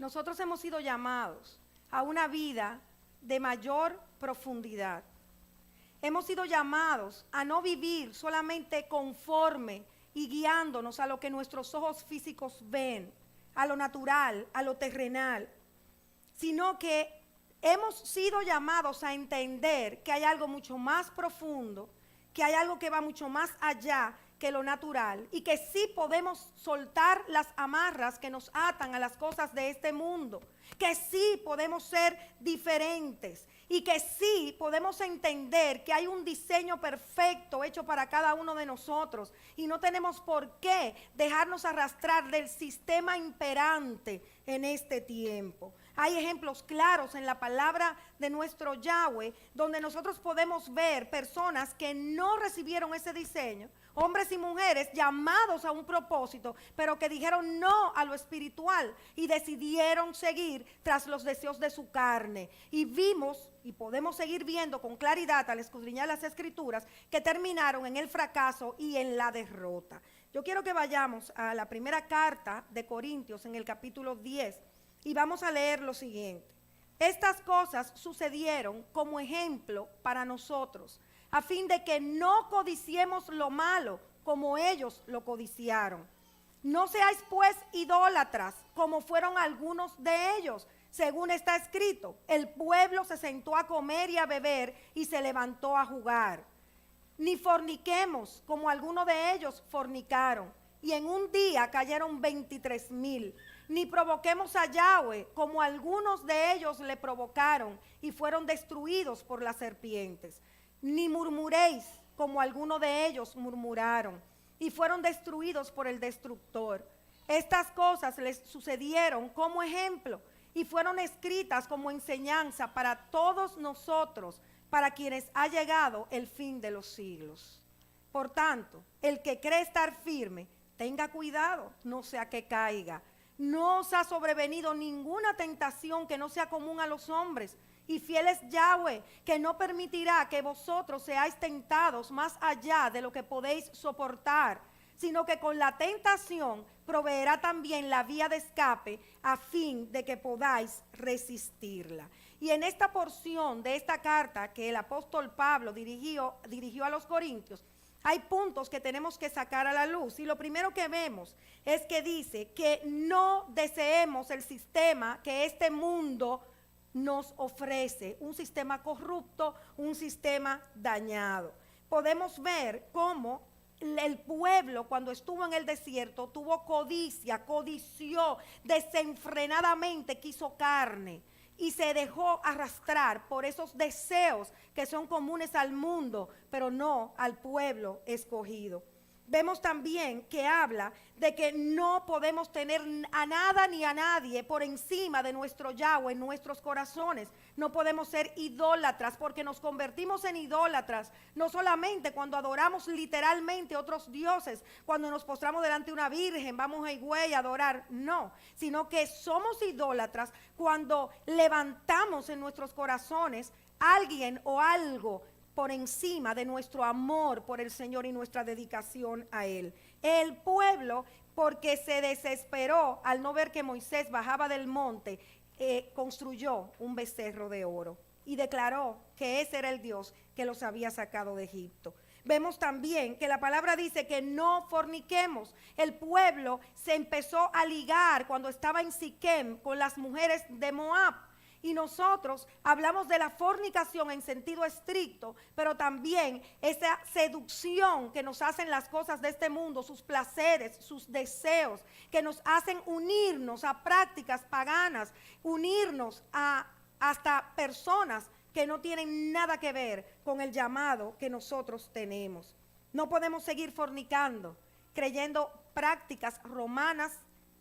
nosotros hemos sido llamados a una vida de mayor profundidad. Hemos sido llamados a no vivir solamente conforme y guiándonos a lo que nuestros ojos físicos ven, a lo natural, a lo terrenal, sino que hemos sido llamados a entender que hay algo mucho más profundo, que hay algo que va mucho más allá que lo natural y que sí podemos soltar las amarras que nos atan a las cosas de este mundo, que sí podemos ser diferentes y que sí podemos entender que hay un diseño perfecto hecho para cada uno de nosotros y no tenemos por qué dejarnos arrastrar del sistema imperante en este tiempo. Hay ejemplos claros en la palabra de nuestro Yahweh donde nosotros podemos ver personas que no recibieron ese diseño, hombres y mujeres llamados a un propósito, pero que dijeron no a lo espiritual y decidieron seguir tras los deseos de su carne. Y vimos, y podemos seguir viendo con claridad al escudriñar las escrituras, que terminaron en el fracaso y en la derrota. Yo quiero que vayamos a la primera carta de Corintios en el capítulo 10 y vamos a leer lo siguiente. Estas cosas sucedieron como ejemplo para nosotros, a fin de que no codiciemos lo malo como ellos lo codiciaron. No seáis pues idólatras como fueron algunos de ellos. Según está escrito, el pueblo se sentó a comer y a beber y se levantó a jugar. Ni forniquemos como algunos de ellos fornicaron y en un día cayeron 23,000. Ni provoquemos a Yahweh como algunos de ellos le provocaron y fueron destruidos por las serpientes. Ni murmuréis como algunos de ellos murmuraron y fueron destruidos por el destructor. Estas cosas les sucedieron como ejemplo y fueron escritas como enseñanza para todos nosotros, para quienes ha llegado el fin de los siglos. Por tanto, el que cree estar firme, tenga cuidado, no sea que caiga. No os ha sobrevenido ninguna tentación que no sea común a los hombres, y fiel es Yahweh, que no permitirá que vosotros seáis tentados más allá de lo que podéis soportar, sino que con la tentación proveerá también la vía de escape a fin de que podáis resistirla. Y en esta porción de esta carta que el apóstol Pablo dirigió a los Corintios, hay puntos que tenemos que sacar a la luz. Y lo primero que vemos es que dice que no deseemos el sistema que este mundo nos ofrece, un sistema corrupto, un sistema dañado. Podemos ver cómo el pueblo cuando estuvo en el desierto tuvo codicia, codició desenfrenadamente, quiso carne y se dejó arrastrar por esos deseos que son comunes al mundo, pero no al pueblo escogido. Vemos también que habla de que no podemos tener a nada ni a nadie por encima de nuestro Yahweh en nuestros corazones. No podemos ser idólatras porque nos convertimos en idólatras, no solamente cuando adoramos literalmente otros dioses, cuando nos postramos delante de una virgen, vamos a Higüey a adorar, no, sino que somos idólatras cuando levantamos en nuestros corazones alguien o algo por encima de nuestro amor por el Señor y nuestra dedicación a Él. El pueblo, porque se desesperó al no ver que Moisés bajaba del monte, construyó un becerro de oro y declaró que ese era el Dios que los había sacado de Egipto. Vemos también que la palabra dice que no forniquemos. El pueblo se empezó a ligar cuando estaba en Siquem con las mujeres de Moab. Y nosotros hablamos de la fornicación en sentido estricto, pero también esa seducción que nos hacen las cosas de este mundo, sus placeres, sus deseos, que nos hacen unirnos a prácticas paganas, unirnos a hasta personas que no tienen nada que ver con el llamado que nosotros tenemos. No podemos seguir fornicando, creyendo prácticas romanas,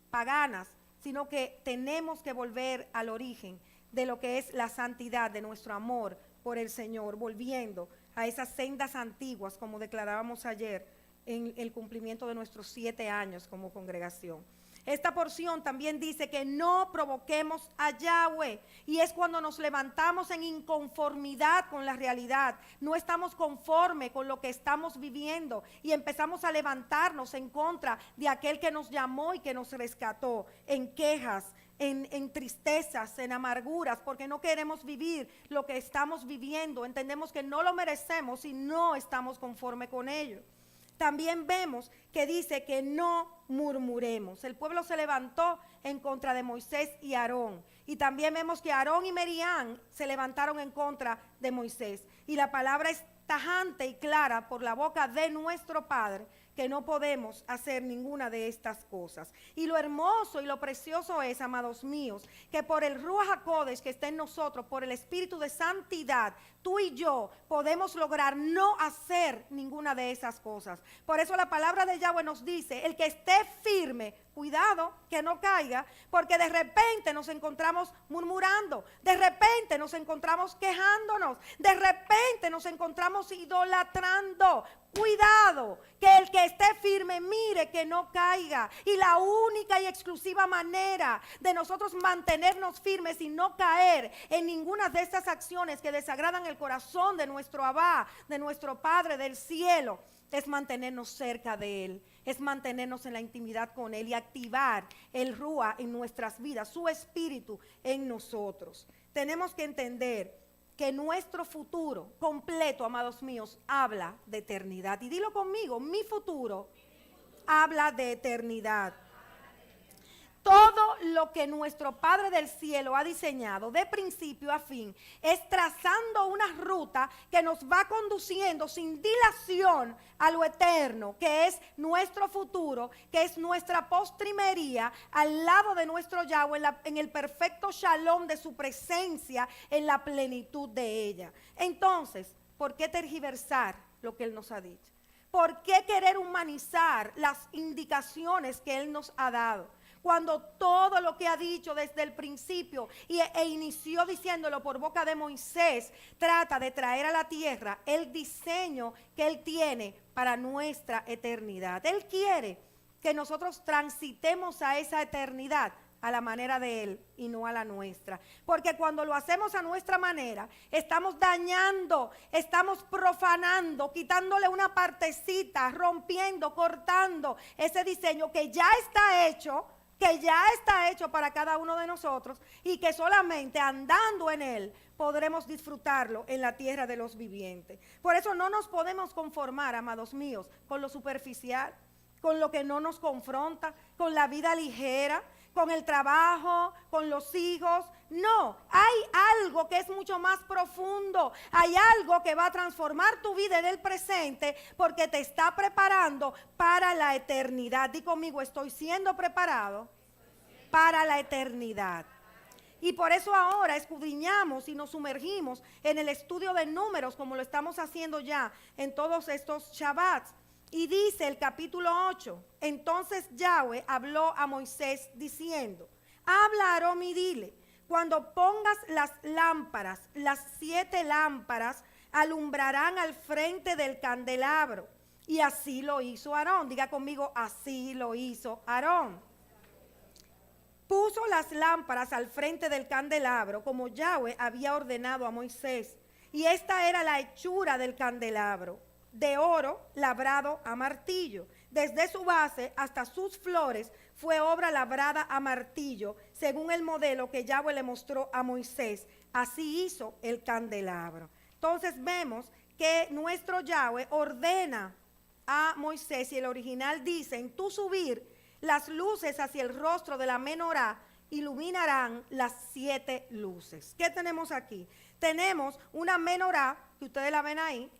paganas, sino que tenemos que volver al origen de lo que es la santidad de nuestro amor por el Señor, volviendo a esas sendas antiguas, como declarábamos ayer en el cumplimiento de nuestros 7 años como congregación. Esta porción también dice que no provoquemos a Yahweh, y es cuando nos levantamos en inconformidad con la realidad, no estamos conforme con lo que estamos viviendo y empezamos a levantarnos en contra de aquel que nos llamó y que nos rescató en quejas, en tristezas, en amarguras, porque no queremos vivir lo que estamos viviendo. Entendemos que no lo merecemos y no estamos conforme con ello. También vemos que dice que no murmuremos. El pueblo se levantó en contra de Moisés y Aarón. Y también vemos que Aarón y Miriam se levantaron en contra de Moisés. Y la palabra es tajante y clara por la boca de nuestro Padre, que no podemos hacer ninguna de estas cosas. Y lo hermoso y lo precioso es, amados míos, que por el Ruach HaKodesh que está en nosotros, por el Espíritu de Santidad, tú y yo podemos lograr no hacer ninguna de esas cosas. Por eso la palabra de Yahweh nos dice, el que esté firme, cuidado que no caiga, porque de repente nos encontramos murmurando, de repente nos encontramos quejándonos, de repente nos encontramos idolatrando. Cuidado, que el que esté firme mire que no caiga. Y la única y exclusiva manera de nosotros mantenernos firmes y no caer en ninguna de estas acciones que desagradan el corazón de nuestro Abba, de nuestro Padre del cielo, es mantenernos cerca de Él, es mantenernos en la intimidad con Él y activar el Ruach en nuestras vidas, su espíritu en nosotros. Tenemos que entender que nuestro futuro completo, amados míos, habla de eternidad. Y dilo conmigo, mi futuro habla de eternidad. Todo lo que nuestro Padre del cielo ha diseñado de principio a fin es trazando una ruta que nos va conduciendo sin dilación a lo eterno, que es nuestro futuro, que es nuestra postrimería al lado de nuestro Yahweh, en el perfecto shalom de su presencia, en la plenitud de ella. Entonces, ¿por qué tergiversar lo que Él nos ha dicho? ¿Por qué querer humanizar las indicaciones que Él nos ha dado? Cuando todo lo que ha dicho desde el principio e inició diciéndolo por boca de Moisés, trata de traer a la tierra el diseño que Él tiene para nuestra eternidad. Él quiere que nosotros transitemos a esa eternidad a la manera de Él y no a la nuestra. Porque cuando lo hacemos a nuestra manera, estamos dañando, estamos profanando, quitándole una partecita, rompiendo, cortando ese diseño que ya está hecho, para cada uno de nosotros y que solamente andando en Él podremos disfrutarlo en la tierra de los vivientes. Por eso no nos podemos conformar, amados míos, con lo superficial, con lo que no nos confronta, con la vida ligera, con el trabajo, con los hijos. No, hay algo que es mucho más profundo. Hay algo que va a transformar tu vida en el presente porque te está preparando para la eternidad. Di conmigo, estoy siendo preparado para la eternidad. Y por eso ahora escudriñamos y nos sumergimos en el estudio de números, como lo estamos haciendo ya en todos estos Shabbats. Y dice el capítulo 8, entonces Yahweh habló a Moisés diciendo, habla a Aarón y dile, cuando pongas las lámparas, las 7 lámparas alumbrarán al frente del candelabro. Y así lo hizo Aarón. Diga conmigo, así lo hizo Aarón. Puso las lámparas al frente del candelabro como Yahweh había ordenado a Moisés. Y esta era la hechura del candelabro, de oro labrado a martillo. Desde su base hasta sus flores fue obra labrada a martillo, según el modelo que Yahweh le mostró a Moisés. Así hizo el candelabro. Entonces vemos que nuestro Yahweh ordena a Moisés, y el original dice, en tu subir las luces hacia el rostro de la menorá iluminarán las 7 luces. ¿Qué tenemos aquí? Tenemos una menorá, que ustedes la ven ahí,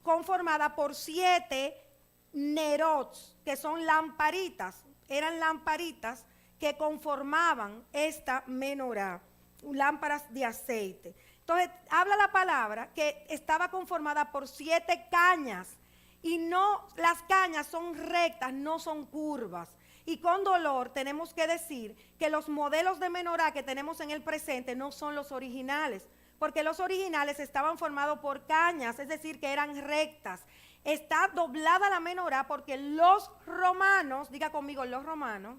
conformada por 7 nerots, que son lamparitas. Eran lamparitas que conformaban esta menorá, lámparas de aceite. Entonces, habla la palabra que estaba conformada por 7 cañas. Y no, las cañas son rectas, no son curvas. Y con dolor tenemos que decir que los modelos de menorá que tenemos en el presente no son los originales, porque los originales estaban formados por cañas, es decir, que eran rectas. Está doblada la menorá porque los romanos, diga conmigo, los romanos,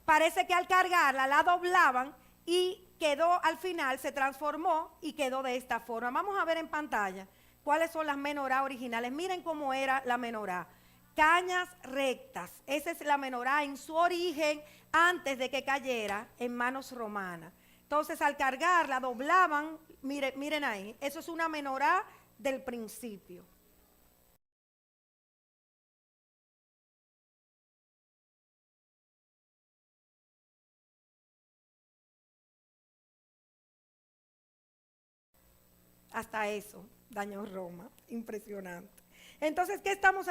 parece que al cargarla la doblaban y quedó al final, se transformó y quedó de esta forma. Vamos a ver en pantalla cuáles son las menorá originales. Miren cómo era la menorá. cañas rectas. Esa es la menorá en su origen antes de que cayera en manos romanas. Entonces al cargarla doblaban, miren ahí, eso es una menorá del principio. Hasta eso dañó Roma, impresionante. Entonces, ¿qué estamos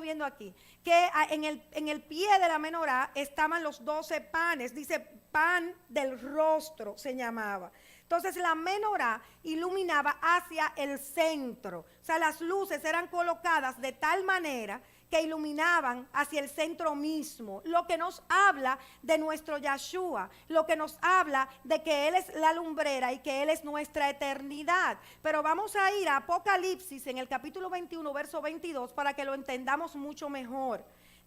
viendo aquí? Que en el pie de la menorá estaban los 12 panes, dice pan del rostro se llamaba. Entonces la menorá iluminaba hacia el centro, o sea, las luces eran colocadas de tal manera que iluminaban hacia el centro mismo, lo que nos habla de nuestro Yahshua, lo que nos habla de que Él es la lumbrera y que Él es nuestra eternidad. Pero vamos a ir a Apocalipsis en el capítulo 21, verso 22, para que lo entendamos mucho mejor.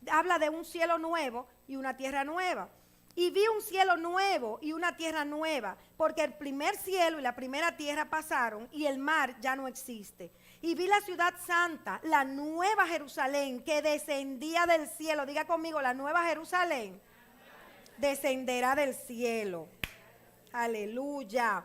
Habla de un cielo nuevo y una tierra nueva. Y vi un cielo nuevo y una tierra nueva, porque el primer cielo y la primera tierra pasaron y el mar ya no existe. Y vi la ciudad santa, la nueva Jerusalén, que descendía del cielo. Diga conmigo, la nueva Jerusalén descenderá del cielo. Aleluya.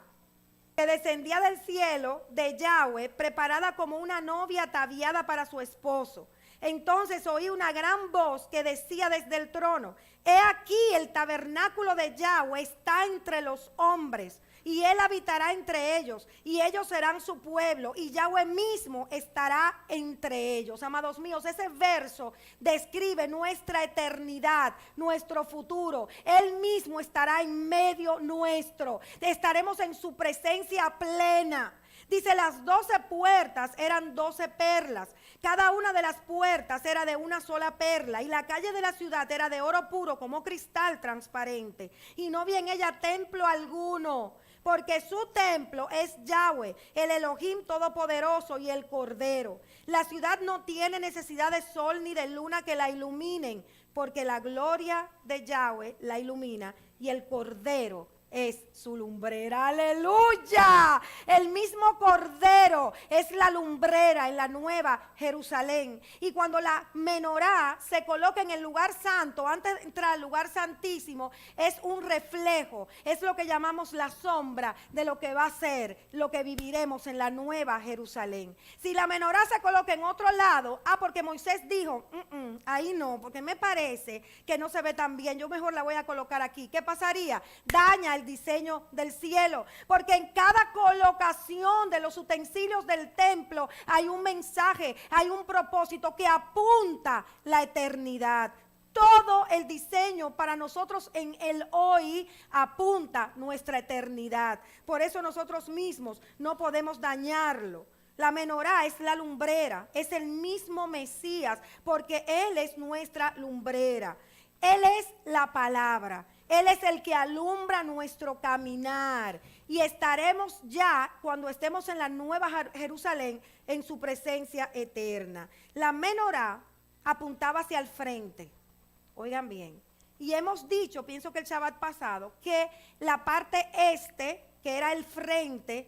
Que descendía del cielo de Yahweh, preparada como una novia ataviada para su esposo. Entonces oí una gran voz que decía desde el trono: he aquí el tabernáculo de Yahweh está entre los hombres, y Él habitará entre ellos, y ellos serán su pueblo, y Yahweh mismo estará entre ellos. Amados míos, ese verso describe nuestra eternidad, nuestro futuro. Él mismo estará en medio nuestro. Estaremos en su presencia plena. Dice, las 12 puertas eran 12 perlas. Cada una de las puertas era de una sola perla. Y la calle de la ciudad era de oro puro como cristal transparente. Y no vi en ella templo alguno, porque su templo es Yahweh, el Elohim todopoderoso y el Cordero. La ciudad no tiene necesidad de sol ni de luna que la iluminen, porque la gloria de Yahweh la ilumina y el Cordero es su lumbrera. Aleluya. El mismo Cordero es la lumbrera en la nueva Jerusalén. Y cuando la menorá se coloca en el lugar santo, antes de entrar al lugar santísimo, es un reflejo, es lo que llamamos la sombra de lo que va a ser, lo que viviremos en la nueva Jerusalén. Si la menorá se coloca en otro lado, porque Moisés dijo, ahí no, porque me parece que no se ve tan bien, yo mejor la voy a colocar aquí. ¿Qué pasaría? Daña el diseño del cielo, porque en cada colocación de los utensilios del templo hay un mensaje, hay un propósito que apunta la eternidad. Todo el diseño para nosotros en el hoy apunta nuestra eternidad. Por eso nosotros mismos no podemos dañarlo. La menorá es la lumbrera, es el mismo Mesías, porque Él es nuestra lumbrera. Él es la palabra. Él es el que alumbra nuestro caminar. Y estaremos ya, cuando estemos en la nueva Jerusalén, en su presencia eterna. La menorá apuntaba hacia el frente. Oigan bien. Y hemos dicho, pienso que el Shabbat pasado, que la parte este, que era el frente,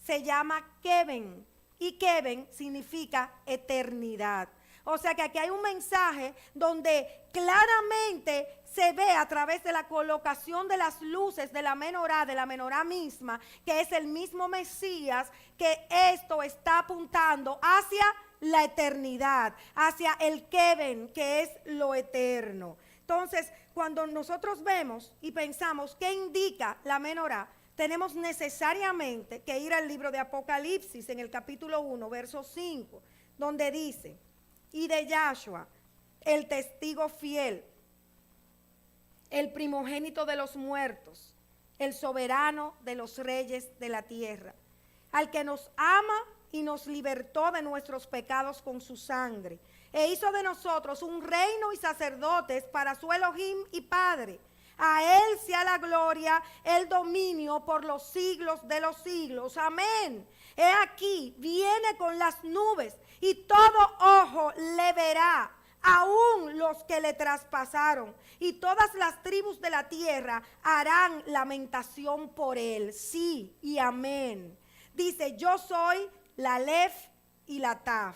se llama Keben. Y Keben significa eternidad. O sea que aquí hay un mensaje donde claramente se ve a través de la colocación de las luces de la menorá misma, que es el mismo Mesías, que esto está apuntando hacia la eternidad, hacia el Keben, que es lo eterno. Entonces, cuando nosotros vemos y pensamos qué indica la menorá, tenemos necesariamente que ir al libro de Apocalipsis en el capítulo 1, verso 5, donde dice: y de Yahshua, el testigo fiel, el primogénito de los muertos, el soberano de los reyes de la tierra, al que nos ama y nos libertó de nuestros pecados con su sangre, e hizo de nosotros un reino y sacerdotes para su Elohim y Padre. A Él sea la gloria, el dominio por los siglos de los siglos. Amén. He aquí, viene con las nubes y todo ojo le verá, aún los que le traspasaron, y todas las tribus de la tierra harán lamentación por él. Sí y amén. Dice, yo soy la Aleph y la Taf.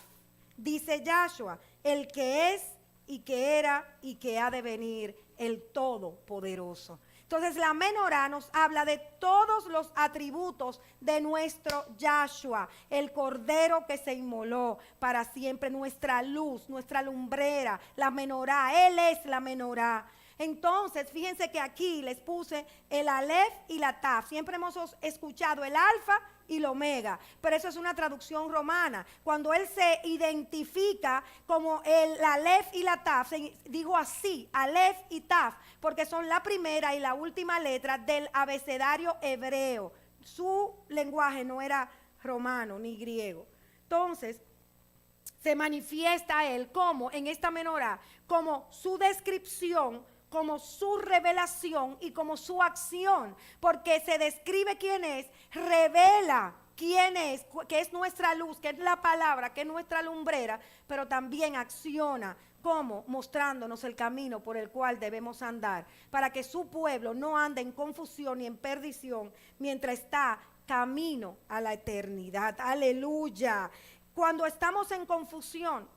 Dice Yahshua, el que es y que era y que ha de venir, el Todopoderoso. Entonces la menorá nos habla de todos los atributos de nuestro Yahshua, el Cordero que se inmoló para siempre, nuestra luz, nuestra lumbrera, la menorá. Él es la menorá. Entonces, fíjense que aquí les puse el Aleph y la Taf. Siempre hemos escuchado el alfa y el omega, pero eso es una traducción romana. Cuando él se identifica como el Aleph y la Taf, se dijo así, Aleph y Taf, porque son la primera y la última letra del abecedario hebreo. Su lenguaje no era romano ni griego. Entonces, se manifiesta él como en esta menorá, como su descripción, como su revelación y como su acción, porque se describe quién es, revela quién es, que es nuestra luz, que es la palabra, que es nuestra lumbrera, pero también acciona como mostrándonos el camino por el cual debemos andar, para que su pueblo no ande en confusión ni en perdición mientras está camino a la eternidad. Aleluya. Cuando estamos en confusión,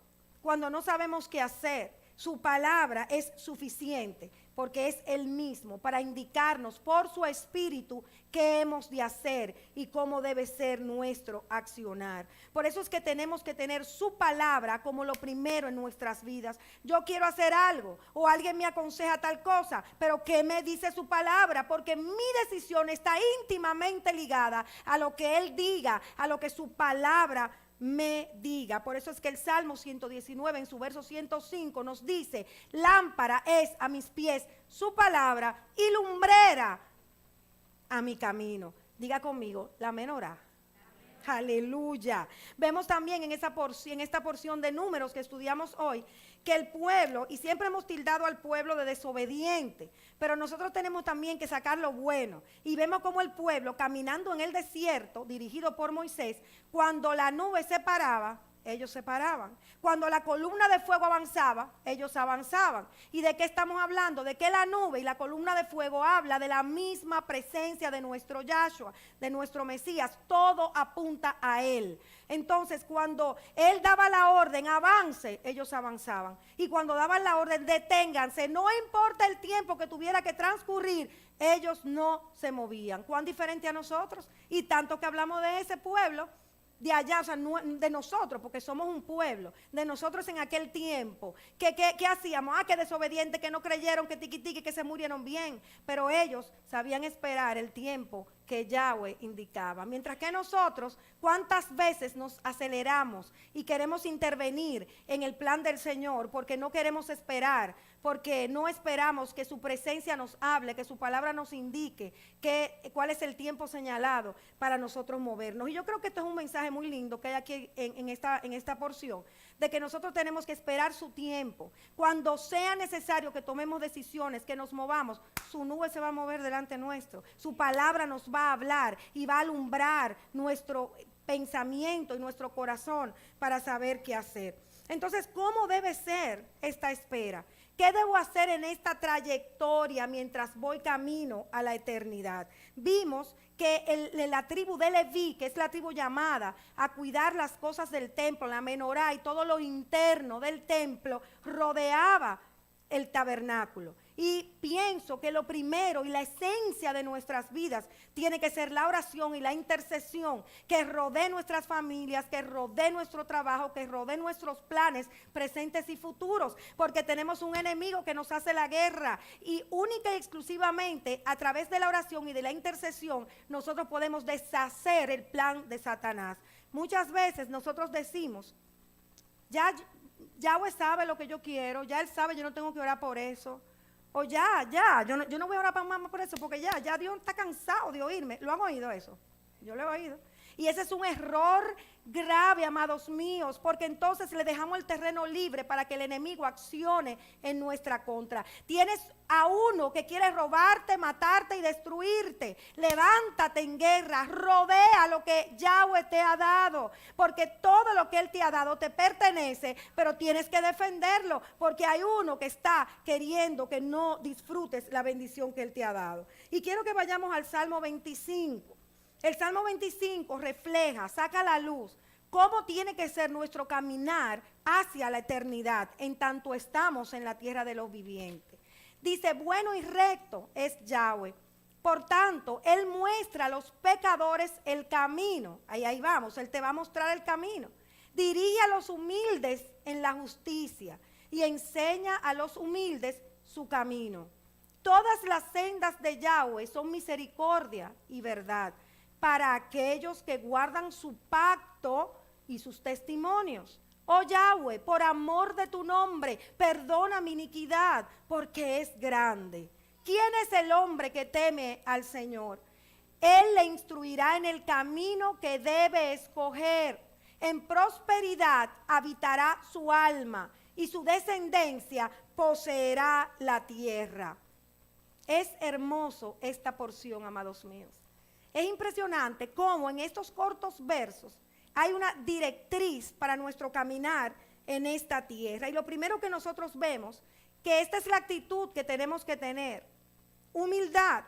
cuando no sabemos qué hacer, su palabra es suficiente, porque es Él mismo para indicarnos por su Espíritu qué hemos de hacer y cómo debe ser nuestro accionar. Por eso es que tenemos que tener su palabra como lo primero en nuestras vidas. Yo quiero hacer algo o alguien me aconseja tal cosa, pero ¿qué me dice su palabra? Porque mi decisión está íntimamente ligada a lo que Él diga, a lo que su palabra me diga. Por eso es que el Salmo 119 en su verso 105 nos dice: lámpara es a mis pies su palabra y lumbrera a mi camino. Diga conmigo, la menorá. Aleluya. Vemos también en esta porción de Números que estudiamos hoy, que el pueblo, y siempre hemos tildado al pueblo de desobediente, pero nosotros tenemos también que sacar lo bueno. Y vemos como el pueblo, caminando en el desierto, dirigido por Moisés, cuando la nube se paraba, ellos se paraban. Cuando la columna de fuego avanzaba, ellos avanzaban. ¿Y de qué estamos hablando? De que la nube y la columna de fuego habla de la misma presencia de nuestro Yahshua, de nuestro Mesías. Todo apunta a Él. Entonces, cuando Él daba la orden, avance, ellos avanzaban. Y cuando daban la orden, deténganse, no importa el tiempo que tuviera que transcurrir, ellos no se movían. ¿Cuán diferente a nosotros? Y tanto que hablamos de ese pueblo de allá, o sea, no, de nosotros, porque somos un pueblo, de nosotros en aquel tiempo. ¿Qué hacíamos? Que desobedientes, que no creyeron, que tiqui, que se murieron bien. Pero ellos sabían esperar el tiempo que Yahweh indicaba. Mientras que nosotros, ¿cuántas veces nos aceleramos y queremos intervenir en el plan del Señor porque no queremos esperar? Porque no esperamos que su presencia nos hable, que su palabra nos indique cuál es el tiempo señalado para nosotros movernos. Y yo creo que esto es un mensaje muy lindo que hay aquí en esta porción, de que nosotros tenemos que esperar su tiempo. Cuando sea necesario que tomemos decisiones, que nos movamos, su nube se va a mover delante nuestro. Su palabra nos va a hablar y va a alumbrar nuestro pensamiento y nuestro corazón para saber qué hacer. Entonces, ¿cómo debe ser esta espera? ¿Qué debo hacer en esta trayectoria mientras voy camino a la eternidad? Vimos que la tribu de Leví, que es la tribu llamada a cuidar las cosas del templo, la menorá y todo lo interno del templo, rodeaba el tabernáculo. Y pienso que lo primero y la esencia de nuestras vidas tiene que ser la oración y la intercesión que rodee nuestras familias, que rodee nuestro trabajo, que rodee nuestros planes presentes y futuros, porque tenemos un enemigo que nos hace la guerra y única y exclusivamente a través de la oración y de la intercesión nosotros podemos deshacer el plan de Satanás. Muchas veces nosotros decimos, Yahweh sabe lo que yo quiero, ya Él sabe, yo no tengo que orar por eso. O yo no voy a orar para mamá por eso, porque ya Dios está cansado de oírme. ¿Lo han oído eso? Yo lo he oído. Y ese es un error grave, amados míos, porque entonces le dejamos el terreno libre para que el enemigo accione en nuestra contra. Tienes a uno que quiere robarte, matarte y destruirte. Levántate en guerra, rodea lo que Yahweh te ha dado, porque todo lo que Él te ha dado te pertenece, pero tienes que defenderlo, porque hay uno que está queriendo que no disfrutes la bendición que Él te ha dado. Y quiero que vayamos al Salmo 25. El Salmo 25 refleja, saca a la luz cómo tiene que ser nuestro caminar hacia la eternidad, en tanto estamos en la tierra de los vivientes. Dice, bueno y recto es Yahweh. Por tanto, Él muestra a los pecadores el camino. Ahí vamos, Él te va a mostrar el camino. Dirige a los humildes en la justicia y enseña a los humildes su camino. Todas las sendas de Yahweh son misericordia y verdad para aquellos que guardan su pacto y sus testimonios. Oh Yahweh, por amor de tu nombre, perdona mi iniquidad, porque es grande. ¿Quién es el hombre que teme al Señor? Él le instruirá en el camino que debe escoger. En prosperidad habitará su alma y su descendencia poseerá la tierra. Es hermoso esta porción, amados míos. Es impresionante cómo en estos cortos versos hay una directriz para nuestro caminar en esta tierra. Y lo primero que nosotros vemos, que esta es la actitud que tenemos que tener. Humildad,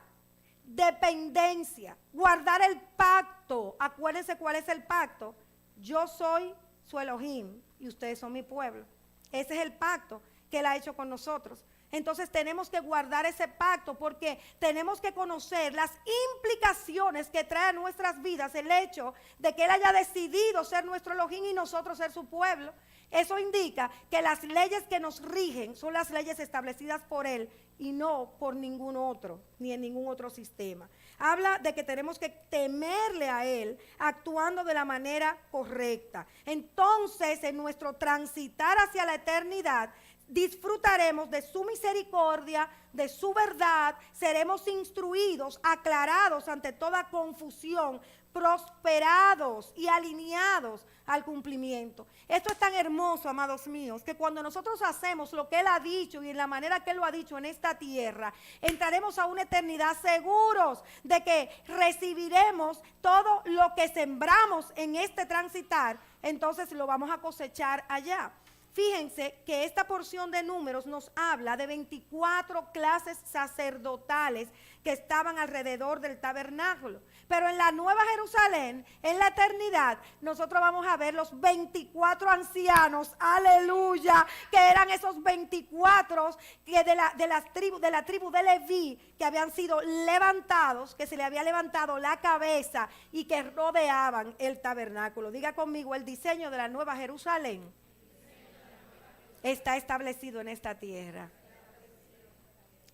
dependencia, guardar el pacto. Acuérdense cuál es el pacto. Yo soy su Elohim y ustedes son mi pueblo. Ese es el pacto que Él ha hecho con nosotros. Entonces tenemos que guardar ese pacto porque tenemos que conocer las implicaciones que trae a nuestras vidas el hecho de que Él haya decidido ser nuestro Elohim y nosotros ser su pueblo. Eso indica que las leyes que nos rigen son las leyes establecidas por Él y no por ningún otro, ni en ningún otro sistema. Habla de que tenemos que temerle a Él actuando de la manera correcta. Entonces, en nuestro transitar hacia la eternidad, disfrutaremos de su misericordia, de su verdad, seremos instruidos, aclarados ante toda confusión, prosperados y alineados al cumplimiento. Esto es tan hermoso, amados míos, que cuando nosotros hacemos lo que Él ha dicho y en la manera que Él lo ha dicho en esta tierra, entraremos a una eternidad seguros de que recibiremos todo lo que sembramos en este transitar, entonces lo vamos a cosechar allá. Fíjense que esta porción de Números nos habla de 24 clases sacerdotales que estaban alrededor del tabernáculo. Pero en la Nueva Jerusalén, en la eternidad, nosotros vamos a ver los 24 ancianos, aleluya, que eran esos 24 que de la tribu de Leví, que habían sido levantados, que se le había levantado la cabeza y que rodeaban el tabernáculo. Diga conmigo, el diseño de la Nueva Jerusalén está establecido en esta tierra.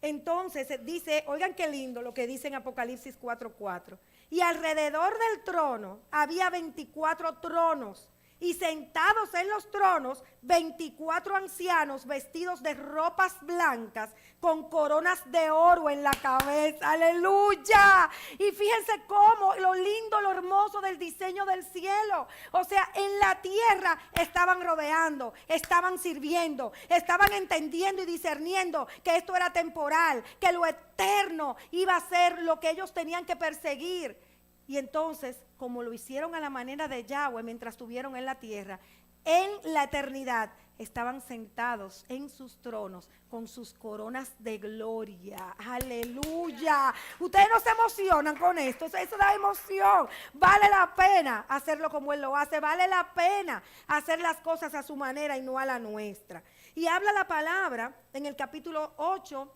Entonces dice, oigan qué lindo lo que dice en Apocalipsis 4:4. Y alrededor del trono había 24 tronos. Y sentados en los tronos, 24 ancianos vestidos de ropas blancas con coronas de oro en la cabeza. ¡Aleluya! Y fíjense cómo lo lindo, lo hermoso del diseño del cielo. O sea, en la tierra estaban rodeando, estaban sirviendo, estaban entendiendo y discerniendo que esto era temporal, que lo eterno iba a ser lo que ellos tenían que perseguir. Y entonces, como lo hicieron a la manera de Yahweh mientras estuvieron en la tierra, en la eternidad estaban sentados en sus tronos con sus coronas de gloria. ¡Aleluya! Ustedes no se emocionan con esto, eso da emoción. Vale la pena hacerlo como Él lo hace, vale la pena hacer las cosas a su manera y no a la nuestra. Y habla la palabra en el capítulo 8,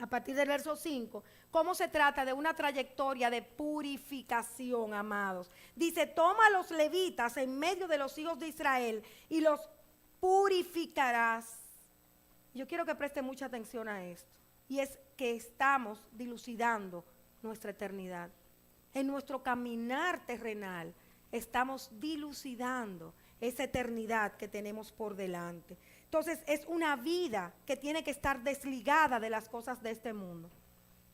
a partir del verso 5, cómo se trata de una trayectoria de purificación, amados. Dice, toma a los levitas en medio de los hijos de Israel y los purificarás. Yo quiero que preste mucha atención a esto. Y es que estamos dilucidando nuestra eternidad. En nuestro caminar terrenal estamos dilucidando esa eternidad que tenemos por delante. Entonces es una vida que tiene que estar desligada de las cosas de este mundo.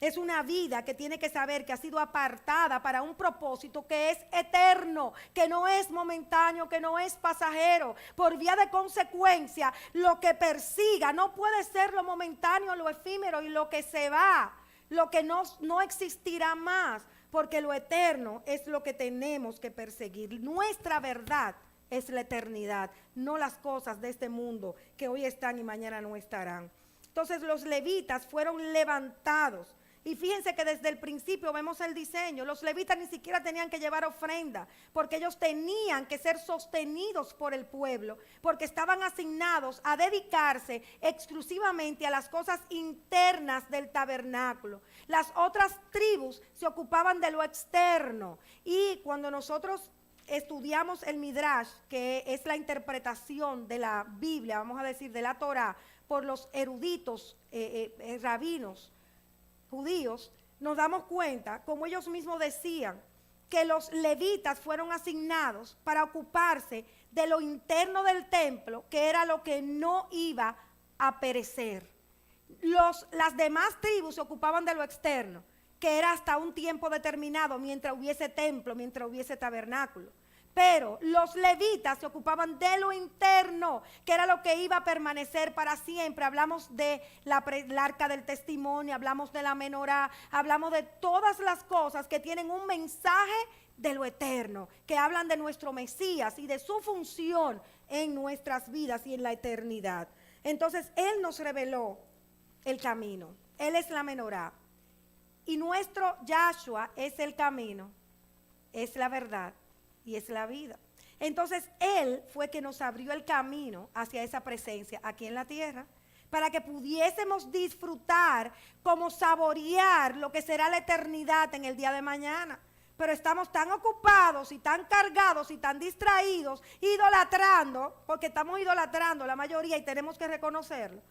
Es una vida que tiene que saber que ha sido apartada para un propósito que es eterno, que no es momentáneo, que no es pasajero. Por vía de consecuencia, lo que persiga no puede ser lo momentáneo, lo efímero y lo que se va, lo que no existirá más, porque lo eterno es lo que tenemos que perseguir. Nuestra verdad es la eternidad, no las cosas de este mundo que hoy están y mañana no estarán. Entonces los levitas fueron levantados Y fíjense que desde el principio vemos el diseño. Los levitas ni siquiera tenían que llevar ofrenda, porque ellos tenían que ser sostenidos por el pueblo, porque estaban asignados a dedicarse exclusivamente a las cosas internas del tabernáculo. Las otras tribus se ocupaban de lo externo. Y cuando nosotros estudiamos el Midrash, que es la interpretación de la Biblia, vamos a decir, de la Torá, por los eruditos rabinos judíos, nos damos cuenta, como ellos mismos decían, que los levitas fueron asignados para ocuparse de lo interno del templo, que era lo que no iba a perecer. Las demás tribus se ocupaban de lo externo, que era hasta un tiempo determinado, mientras hubiese templo, mientras hubiese tabernáculo. Pero los levitas se ocupaban de lo interno, que era lo que iba a permanecer para siempre. Hablamos de la arca del testimonio, hablamos de la menorá, hablamos de todas las cosas que tienen un mensaje de lo eterno, que hablan de nuestro Mesías y de su función en nuestras vidas y en la eternidad. Entonces, Él nos reveló el camino. Él es la menorá. Y nuestro Yahshua es el camino, es la verdad y es la vida. Entonces Él fue que nos abrió el camino hacia esa presencia aquí en la tierra, para que pudiésemos disfrutar, como saborear lo que será la eternidad en el día de mañana. Pero estamos tan ocupados y tan cargados y tan distraídos, idolatrando, porque estamos idolatrando la mayoría y tenemos que reconocerlo,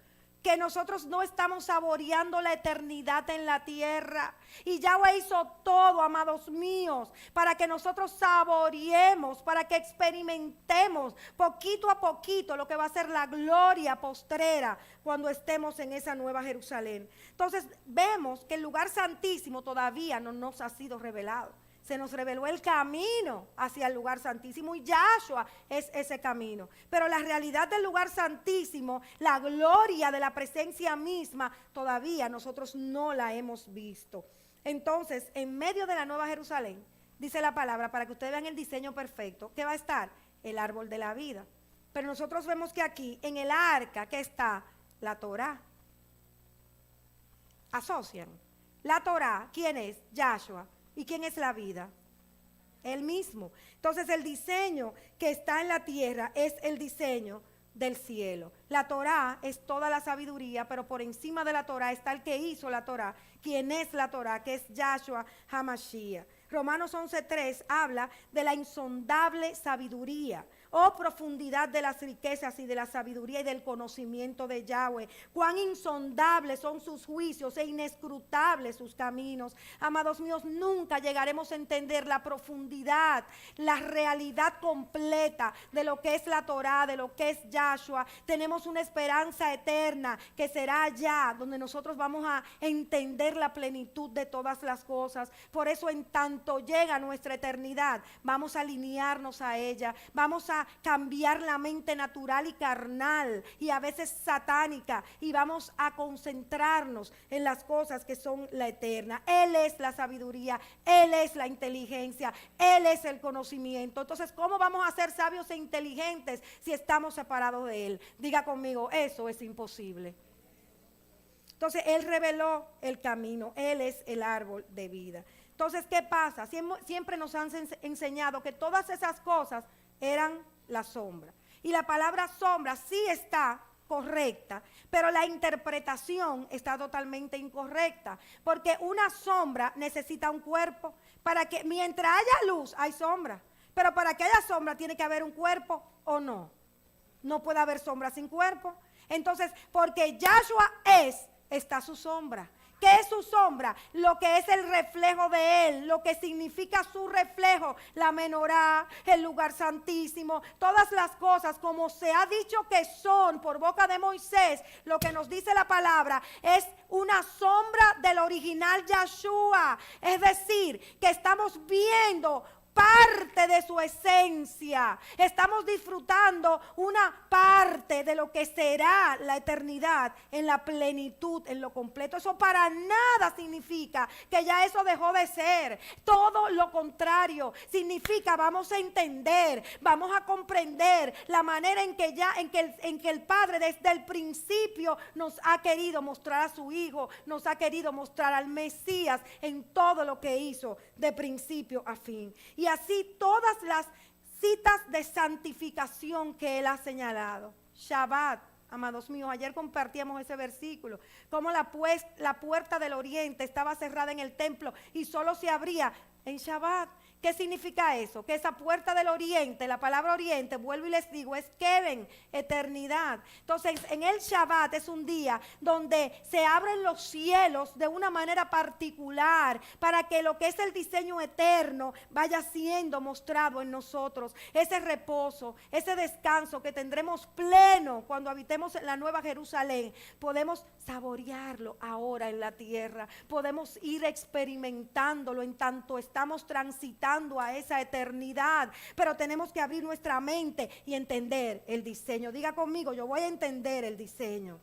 que nosotros no estamos saboreando la eternidad en la tierra. Y Yahweh hizo todo, amados míos, para que nosotros saboreemos, para que experimentemos poquito a poquito lo que va a ser la gloria postrera cuando estemos en esa nueva Jerusalén. Entonces vemos que el lugar santísimo todavía no nos ha sido revelado. Se nos reveló el camino hacia el lugar santísimo y Yahshua es ese camino. Pero la realidad del lugar santísimo, la gloria de la presencia misma, todavía nosotros no la hemos visto. Entonces, en medio de la Nueva Jerusalén, dice la palabra, para que ustedes vean el diseño perfecto, ¿qué va a estar? El árbol de la vida. Pero nosotros vemos que aquí, en el arca, que está la Torá. Asocian. La Torá, ¿quién es? Yahshua. ¿Y quién es la vida? Él mismo. Entonces el diseño que está en la tierra es el diseño del cielo. La Torá es toda la sabiduría, pero por encima de la Torá está el que hizo la Torá, quien es la Torá, que es Yahshua HaMashiach. Romanos 11:3 habla de la insondable sabiduría. Oh, profundidad de las riquezas y de la sabiduría y del conocimiento de Yahweh. Cuán insondables son sus juicios e inescrutables sus caminos. Amados míos, nunca llegaremos a entender la profundidad, la realidad completa de lo que es la Torá, de lo que es Yahshua. Tenemos una esperanza eterna que será allá donde nosotros vamos a entender la plenitud de todas las cosas. Por eso, en tanto llega nuestra eternidad, vamos a alinearnos a ella, vamos a cambiar la mente natural y carnal y a veces satánica, y vamos a concentrarnos en las cosas que son la eterna. Él es la sabiduría, Él es la inteligencia, Él es el conocimiento. Entonces, ¿cómo vamos a ser sabios e inteligentes si estamos separados de Él? Diga conmigo, eso es imposible. Entonces, Él reveló el camino, Él es el árbol de vida. Entonces, ¿qué pasa? Siempre nos han enseñado que todas esas cosas eran la sombra. Y la palabra sombra sí está correcta, pero la interpretación está totalmente incorrecta, porque una sombra necesita un cuerpo. Para que mientras haya luz hay sombra, pero para que haya sombra tiene que haber un cuerpo, ¿o no? No puede haber sombra sin cuerpo. Entonces, porque Yahshua está su sombra. ¿Qué es su sombra? Lo que es el reflejo de Él, lo que significa su reflejo, la menorá, el lugar santísimo, todas las cosas como se ha dicho que son por boca de Moisés. Lo que nos dice la palabra es una sombra del original Yahshua. Es decir, que estamos viendo parte de su esencia. Estamos disfrutando una parte de lo que será la eternidad en la plenitud, en lo completo. Eso para nada significa que ya eso dejó de ser. Todo lo contrario, significa vamos a entender, vamos a comprender la manera en que el Padre desde el principio nos ha querido mostrar a su Hijo, nos ha querido mostrar al Mesías en todo lo que hizo de principio a fin. Y así todas las citas de santificación que Él ha señalado. Shabbat, amados míos, ayer compartíamos ese versículo, como la puerta del oriente estaba cerrada en el templo y solo se abría en Shabbat. ¿Qué significa eso? Que esa puerta del oriente, la palabra oriente, vuelvo y les digo, es Keben, eternidad. Entonces, en el Shabbat es un día donde se abren los cielos de una manera particular para que lo que es el diseño eterno vaya siendo mostrado en nosotros. Ese reposo, ese descanso que tendremos pleno cuando habitemos en la Nueva Jerusalén, podemos saborearlo ahora en la tierra. Podemos ir experimentándolo en tanto estamos transitando a esa eternidad, pero tenemos que abrir nuestra mente y entender el diseño. Diga conmigo, yo voy a entender el diseño.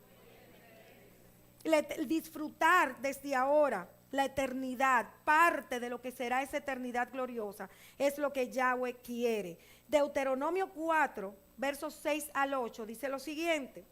Disfrutar desde ahora la eternidad, parte de lo que será esa eternidad gloriosa, es lo que Yahweh quiere. Deuteronomio 4, versos 6 al 8, dice lo siguiente: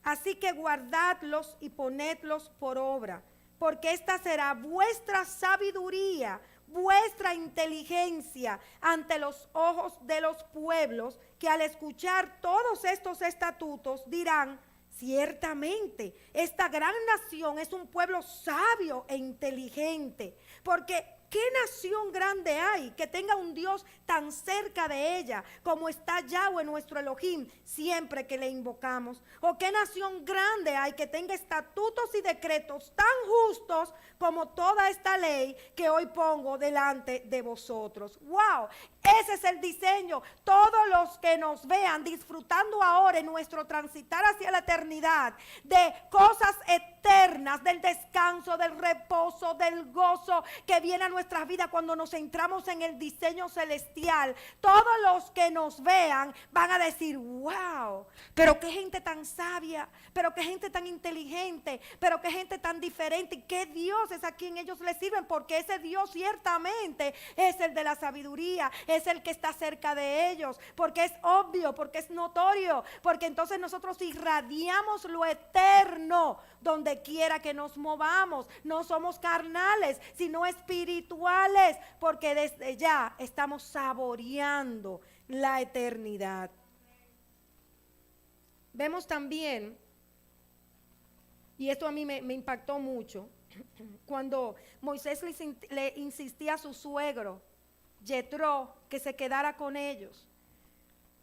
así que guardadlos y ponedlos por obra, porque esta será vuestra sabiduría, vuestra inteligencia ante los ojos de los pueblos, que al escuchar todos estos estatutos dirán: ciertamente esta gran nación es un pueblo sabio e inteligente. Porque ¿qué nación grande hay que tenga un Dios tan cerca de ella como está Yahweh nuestro Elohim siempre que le invocamos? ¿O qué nación grande hay que tenga estatutos y decretos tan justos como toda esta ley que hoy pongo delante de vosotros? ¡Wow! Ese es el diseño. Todos los que nos vean disfrutando ahora en nuestro transitar hacia la eternidad de cosas eternas, del descanso, del reposo, del gozo que viene a nuestras vidas cuando nos centramos en el diseño celestial, todos los que nos vean van a decir: wow, pero qué gente tan sabia, pero qué gente tan inteligente, pero qué gente tan diferente, y qué Dios es a quien ellos le sirven, porque ese Dios ciertamente es el de la sabiduría, es el que está cerca de ellos, porque es obvio, porque es notorio, porque entonces nosotros irradiamos lo eterno donde quiera que nos movamos. No somos carnales, sino espirituales, porque desde ya estamos saboreando la eternidad. Vemos también, y esto a mí me impactó mucho, cuando Moisés le insistía a su suegro Jetro que se quedara con ellos,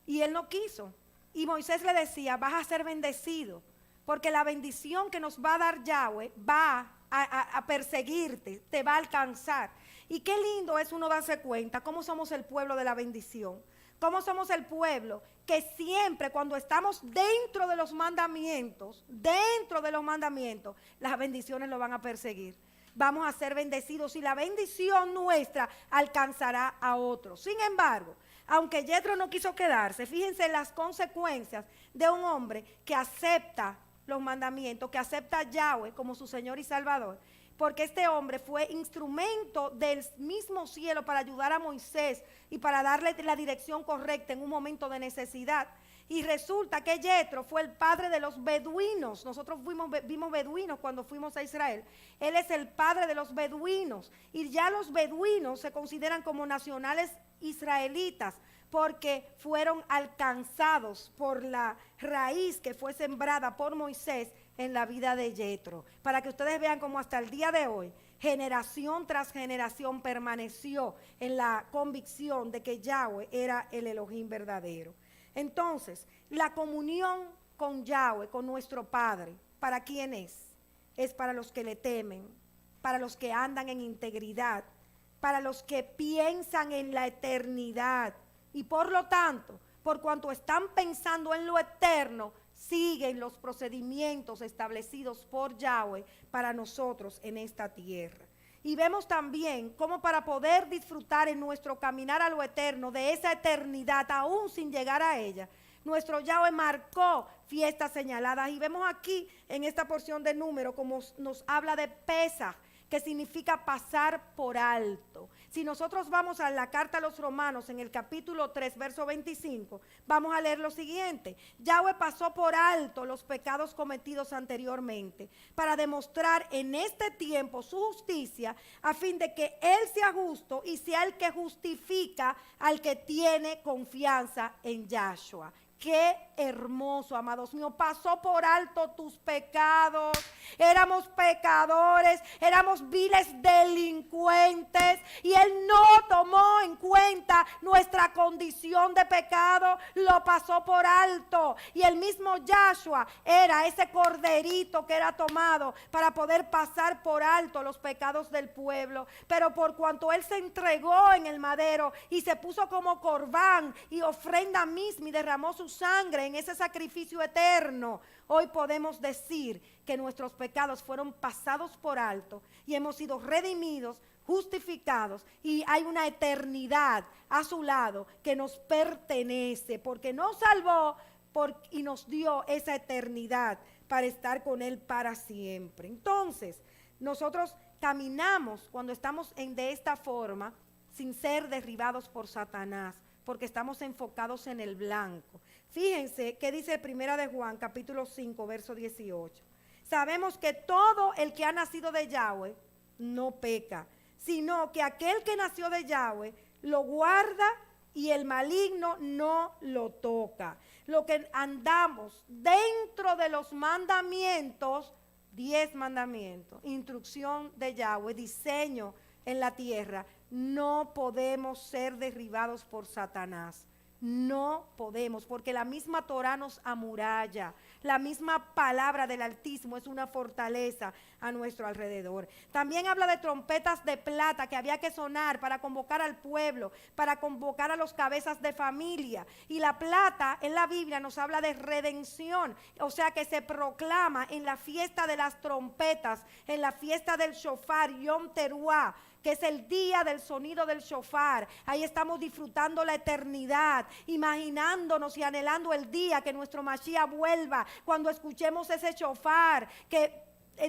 y él no quiso, y Moisés le decía: vas a ser bendecido, porque la bendición que nos va a dar Yahweh va a perseguirte, te va a alcanzar. Y qué lindo es uno darse cuenta cómo somos el pueblo de la bendición, cómo somos el pueblo que siempre cuando estamos dentro de los mandamientos, las bendiciones lo van a perseguir. Vamos a ser bendecidos y la bendición nuestra alcanzará a otros. Sin embargo, aunque Jetro no quiso quedarse, fíjense las consecuencias de un hombre que acepta los mandamientos, que acepta a Yahweh como su Señor y Salvador, porque este hombre fue instrumento del mismo cielo para ayudar a Moisés y para darle la dirección correcta en un momento de necesidad. Y resulta que Jetro fue el padre de los beduinos. Nosotros vimos beduinos cuando fuimos a Israel. Él es el padre de los beduinos. Y ya los beduinos se consideran como nacionales israelitas, porque fueron alcanzados por la raíz que fue sembrada por Moisés en la vida de Jetro. Para que ustedes vean cómo hasta el día de hoy, generación tras generación permaneció en la convicción de que Yahweh era el Elohim verdadero. Entonces, la comunión con Yahweh, con nuestro Padre, ¿para quién es? Es para los que le temen, para los que andan en integridad, para los que piensan en la eternidad. Y por lo tanto, por cuanto están pensando en lo eterno, siguen los procedimientos establecidos por Yahweh para nosotros en esta tierra. Y vemos también cómo para poder disfrutar en nuestro caminar a lo eterno, de esa eternidad, aún sin llegar a ella, nuestro Yahweh marcó fiestas señaladas. Y vemos aquí en esta porción de número como nos habla de Pesaj, que significa pasar por alto. Si nosotros vamos a la carta a los Romanos en el capítulo 3, verso 25, vamos a leer lo siguiente. Yahweh pasó por alto los pecados cometidos anteriormente para demostrar en este tiempo su justicia, a fin de que Él sea justo y sea el que justifica al que tiene confianza en Yahshua. Qué hermoso, amados míos, pasó por alto tus pecados. Éramos pecadores, éramos viles delincuentes y Él no tomó en cuenta nuestra condición de pecado, lo pasó por alto. Y el mismo Yahshua era ese corderito que era tomado para poder pasar por alto los pecados del pueblo. Pero por cuanto Él se entregó en el madero y se puso como corbán y ofrenda misma y derramó su sangre en ese sacrificio eterno, hoy podemos decir que nuestros pecados fueron pasados por alto y hemos sido redimidos, justificados, y hay una eternidad a su lado que nos pertenece porque nos salvó y nos dio esa eternidad para estar con Él para siempre. Entonces, nosotros caminamos cuando estamos de esta forma sin ser derribados por Satanás, porque estamos enfocados en el blanco. Fíjense qué dice Primera de Juan, capítulo 5, verso 18. Sabemos que todo el que ha nacido de Yahweh no peca, sino que aquel que nació de Yahweh lo guarda y el maligno no lo toca. Lo que andamos dentro de los mandamientos, 10 mandamientos, instrucción de Yahweh, diseño en la tierra, no podemos ser derribados por Satanás. No podemos, porque la misma Torah nos amuralla, la misma palabra del Altísimo es una fortaleza a nuestro alrededor. También habla de trompetas de plata que había que sonar para convocar al pueblo, para convocar a los cabezas de familia. Y la plata en la Biblia nos habla de redención, o sea que se proclama en la fiesta de las trompetas, en la fiesta del shofar, Yom Teruah, que es el día del sonido del shofar. Ahí estamos disfrutando la eternidad, imaginándonos y anhelando el día que nuestro Mashiach vuelva, cuando escuchemos ese shofar que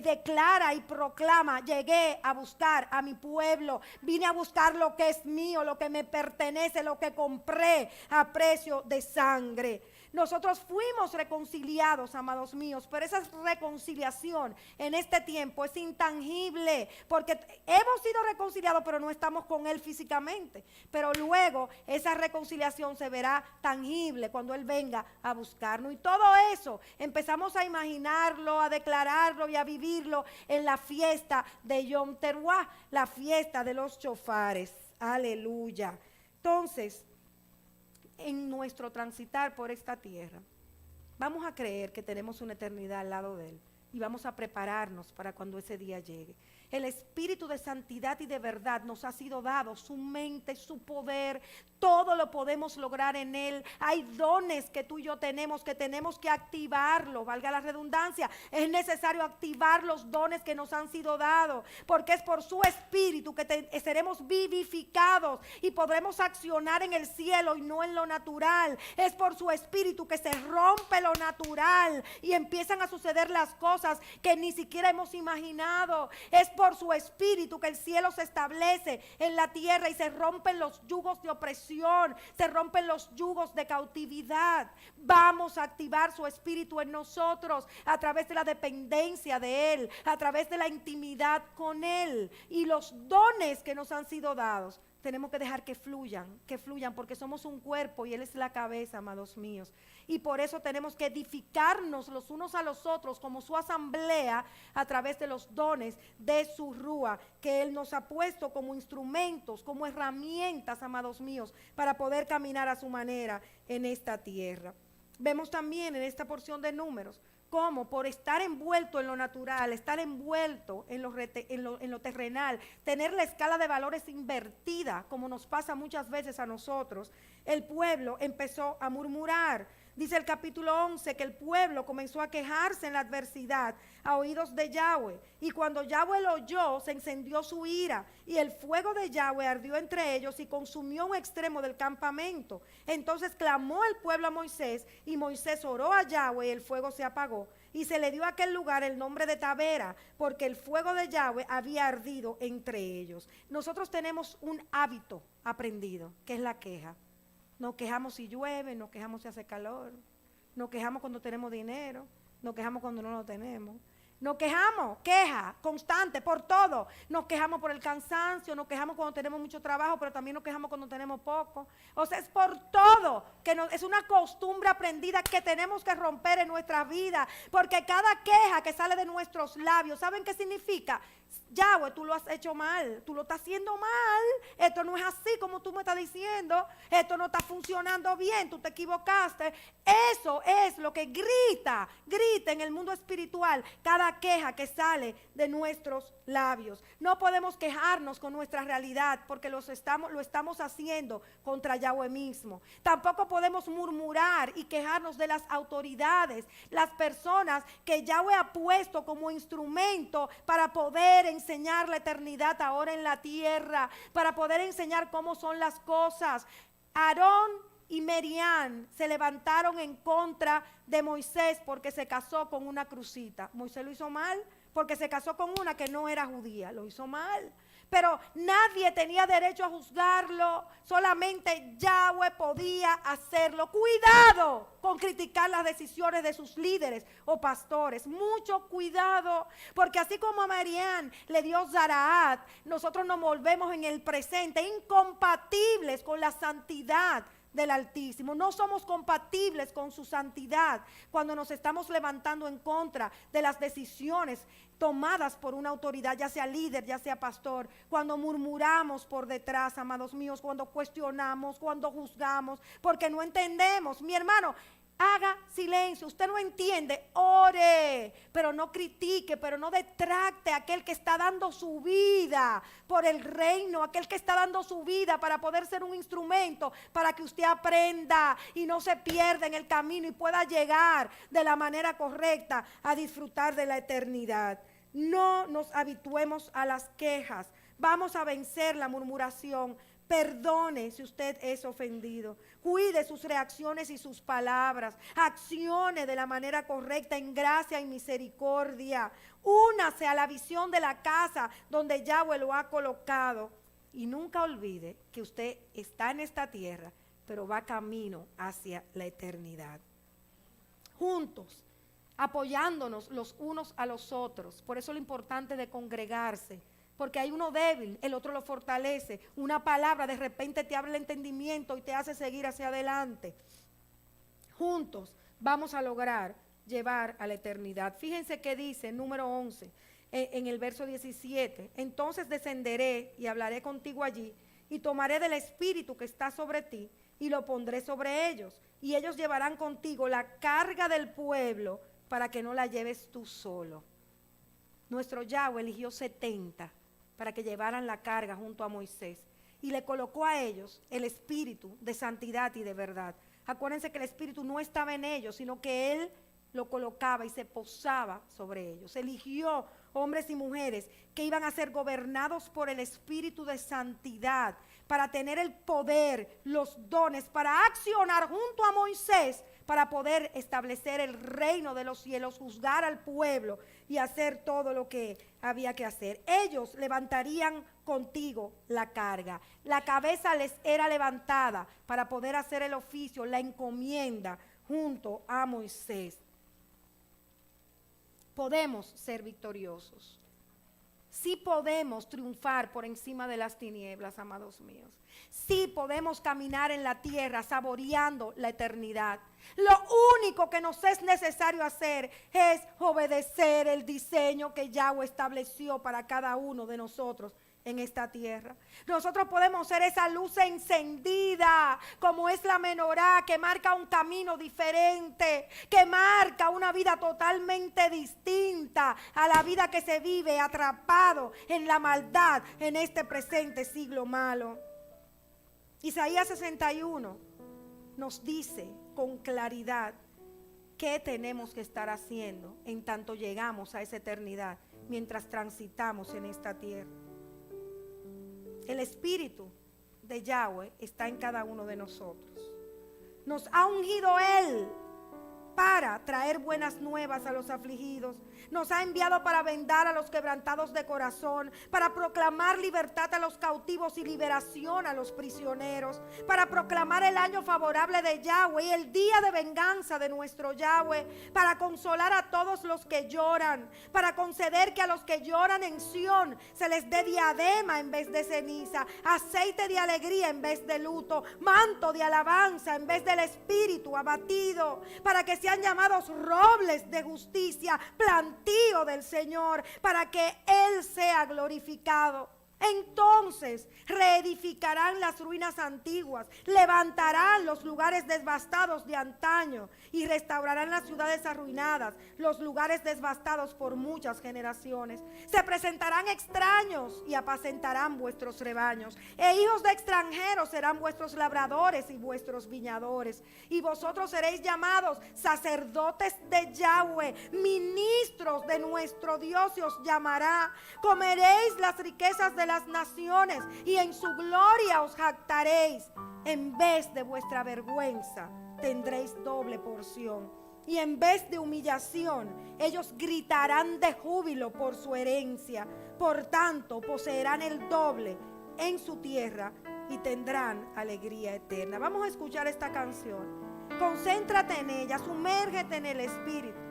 declara y proclama: llegué a buscar a mi pueblo, vine a buscar lo que es mío, lo que me pertenece, lo que compré a precio de sangre. Nosotros fuimos reconciliados, amados míos, pero esa reconciliación en este tiempo es intangible, porque hemos sido reconciliados, pero no estamos con Él físicamente. Pero luego esa reconciliación se verá tangible cuando Él venga a buscarnos. Y todo eso empezamos a imaginarlo, a declararlo y a vivirlo en la fiesta de Yom Teruah, la fiesta de los shofares. Aleluya. Entonces, en nuestro transitar por esta tierra, vamos a creer que tenemos una eternidad al lado de Él y vamos a prepararnos para cuando ese día llegue. El espíritu de santidad y de verdad nos ha sido dado, su mente, su poder, todo lo podemos lograr en Él. Hay dones que tú y yo tenemos que activarlo, valga la redundancia. Es necesario activar los dones que nos han sido dados, porque es por su espíritu que seremos vivificados y podremos accionar en el cielo y no en lo natural. Es por su espíritu que se rompe lo natural y empiezan a suceder las cosas que ni siquiera hemos imaginado. Es por su espíritu que el cielo se establece en la tierra y se rompen los yugos de opresión, se rompen los yugos de cautividad. Vamos a activar su espíritu en nosotros a través de la dependencia de Él, a través de la intimidad con Él, y los dones que nos han sido dados. Tenemos que dejar que fluyan, porque somos un cuerpo y Él es la cabeza, amados míos. Y por eso tenemos que edificarnos los unos a los otros como su asamblea a través de los dones de su Rúa, que Él nos ha puesto como instrumentos, como herramientas, amados míos, para poder caminar a su manera en esta tierra. Vemos también en esta porción de Números cómo por estar envuelto en lo natural, estar envuelto en lo terrenal, tener la escala de valores invertida, como nos pasa muchas veces a nosotros, el pueblo empezó a murmurar. Dice el capítulo 11 que el pueblo comenzó a quejarse en la adversidad a oídos de Yahweh. Y cuando Yahweh lo oyó, se encendió su ira. Y el fuego de Yahweh ardió entre ellos y consumió un extremo del campamento. Entonces clamó el pueblo a Moisés, y Moisés oró a Yahweh y el fuego se apagó. Y se le dio a aquel lugar el nombre de Tabera, porque el fuego de Yahweh había ardido entre ellos. Nosotros tenemos un hábito aprendido, que es la queja. Nos quejamos si llueve, nos quejamos si hace calor, nos quejamos cuando tenemos dinero, nos quejamos cuando no lo tenemos. Nos quejamos, queja constante por todo. Nos quejamos por el cansancio, nos quejamos cuando tenemos mucho trabajo, pero también nos quejamos cuando tenemos poco. O sea, es por todo, es una costumbre aprendida que tenemos que romper en nuestra vida. Porque cada queja que sale de nuestros labios, ¿saben qué significa? Yahweh, tú lo has hecho mal, tú lo estás haciendo mal, esto no es así como tú me estás diciendo, esto no está funcionando bien, tú te equivocaste. Eso es lo que grita en el mundo espiritual, cada queja que sale de nuestros labios. No podemos quejarnos con nuestra realidad porque lo estamos haciendo contra Yahweh mismo. Tampoco podemos murmurar y quejarnos de las autoridades, las personas que Yahweh ha puesto como instrumento para poder enseñar la eternidad ahora en la tierra, para poder enseñar cómo son las cosas. Aarón y Miriam se levantaron en contra de Moisés porque se casó con una crucita. Moisés lo hizo mal porque se casó con una que no era judía, lo hizo mal. Pero nadie tenía derecho a juzgarlo, solamente Yahweh podía hacerlo. Cuidado con criticar las decisiones de sus líderes o pastores. Mucho cuidado, porque así como a Miriam le dio Zaraat, nosotros nos volvemos en el presente incompatibles con la santidad del Altísimo. No somos compatibles con su santidad cuando nos estamos levantando en contra de las decisiones tomadas por una autoridad, ya sea líder, ya sea pastor. Cuando murmuramos por detrás, amados míos, cuando cuestionamos, cuando juzgamos, porque no entendemos. Mi hermano, haga silencio. Usted no entiende, ore, pero no critique, pero no detracte a aquel que está dando su vida por el reino, aquel que está dando su vida para poder ser un instrumento para que usted aprenda y no se pierda en el camino y pueda llegar de la manera correcta a disfrutar de la eternidad. No nos habituemos a las quejas. Vamos a vencer la murmuración. Perdone si usted es ofendido. Cuide sus reacciones y sus palabras. Accione de la manera correcta en gracia y misericordia. Únase a la visión de la casa donde Yahweh lo ha colocado. Y nunca olvide que usted está en esta tierra, pero va camino hacia la eternidad. Juntos, apoyándonos los unos a los otros. Por eso lo importante de congregarse. Porque hay uno débil, el otro lo fortalece. Una palabra de repente te abre el entendimiento y te hace seguir hacia adelante. Juntos vamos a lograr llevar a la eternidad. Fíjense que dice, número 11, en el verso 17. Entonces descenderé y hablaré contigo allí y tomaré del espíritu que está sobre ti y lo pondré sobre ellos. Y ellos llevarán contigo la carga del pueblo para que no la lleves tú solo. Nuestro Yahweh eligió 70 para que llevaran la carga junto a Moisés y le colocó a ellos el espíritu de santidad y de verdad. Acuérdense que el espíritu no estaba en ellos, sino que él lo colocaba y se posaba sobre ellos. Eligió hombres y mujeres que iban a ser gobernados por el espíritu de santidad, para tener el poder, los dones, para accionar junto a Moisés, para poder establecer el reino de los cielos, juzgar al pueblo y hacer todo lo que había que hacer. Ellos levantarían contigo la carga. La cabeza les era levantada para poder hacer el oficio, la encomienda junto a Moisés. Podemos ser victoriosos. Sí podemos triunfar por encima de las tinieblas, amados míos. Sí podemos caminar en la tierra saboreando la eternidad. Lo único que nos es necesario hacer es obedecer el diseño que Yahweh estableció para cada uno de nosotros en esta tierra. Nosotros podemos ser esa luz encendida, como es la menorá, que marca un camino diferente, que marca una vida totalmente distinta a la vida que se vive atrapado en la maldad en este presente siglo malo. Isaías 61 nos dice con claridad qué tenemos que estar haciendo en tanto llegamos a esa eternidad, mientras transitamos en esta tierra. El Espíritu de Yahweh está en cada uno de nosotros. Nos ha ungido Él para traer buenas nuevas a los afligidos. Nos ha enviado para vendar a los quebrantados de corazón, para proclamar libertad a los cautivos y liberación a los prisioneros, para proclamar el año favorable de Yahweh y el día de venganza de nuestro Yahweh, para consolar a todos los que lloran, para conceder que a los que lloran en Sión se les dé diadema en vez de ceniza, aceite de alegría en vez de luto, manto de alabanza en vez del espíritu abatido, para que sean llamados robles de justicia, plantío del Señor, para que Él sea glorificado. Entonces reedificarán las ruinas antiguas, levantarán los lugares devastados de antaño y restaurarán las ciudades arruinadas, los lugares devastados por muchas generaciones. Se presentarán extraños y apacentarán vuestros rebaños, e hijos de extranjeros serán vuestros labradores y vuestros viñadores. Y vosotros seréis llamados sacerdotes de Yahweh, ministros de nuestro Dios se os llamará. Comeréis las riquezas de las naciones y en su gloria os jactaréis. En vez de vuestra vergüenza tendréis doble porción, y en vez de humillación ellos gritarán de júbilo por su herencia. Por tanto poseerán el doble en su tierra y tendrán alegría eterna. Vamos a escuchar esta canción. Concéntrate en ella, sumérgete en el Espíritu.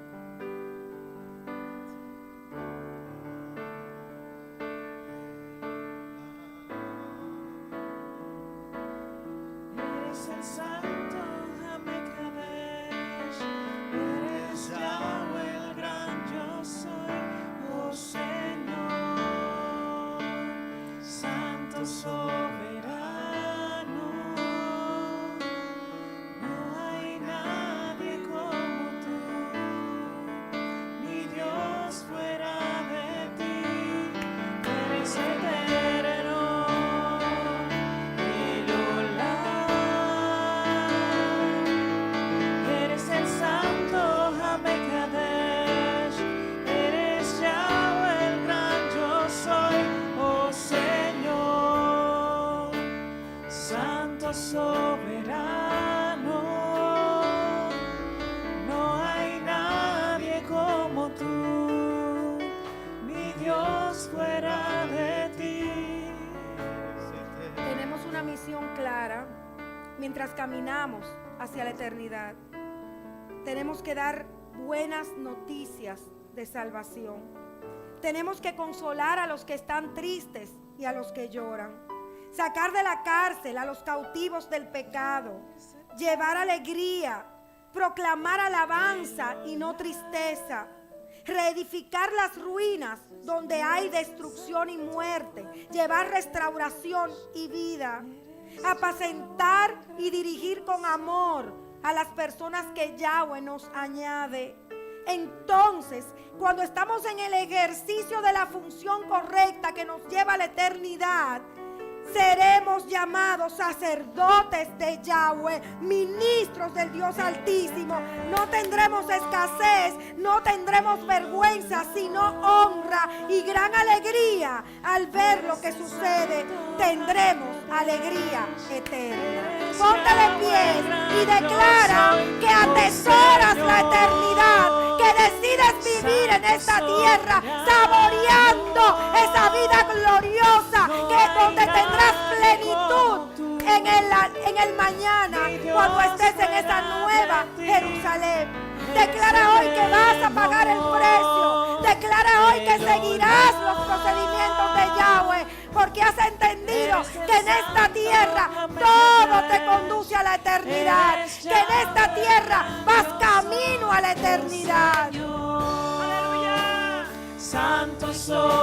Clara, mientras caminamos hacia la eternidad, tenemos que dar buenas noticias de salvación. Tenemos que consolar a los que están tristes y a los que lloran, sacar de la cárcel a los cautivos del pecado, llevar alegría, proclamar alabanza y no tristeza, reedificar las ruinas donde hay destrucción y muerte, llevar restauración y vida, apacentar y dirigir con amor a las personas que Yahweh nos añade. Entonces, cuando estamos en el ejercicio de la función correcta que nos lleva a la eternidad, seremos llamados sacerdotes de Yahweh, ministros del Dios Altísimo. No tendremos escasez, no tendremos vergüenza, sino honra y gran alegría al ver lo que sucede. Tendremos alegría eterna. Ponte de pie y declara que atesoras la eternidad, que decides vivir en esta tierra saboreando esa vida gloriosa, que es donde tendrás plenitud en el mañana, cuando estés en esa nueva Jerusalén. Declara hoy que vas a pagar el precio. Declara hoy que seguirás los procedimientos de Yahweh, porque has entendido que en esta tierra todo te conduce a la eternidad, que en esta tierra vas camino a la eternidad. Aleluya. Santo soy.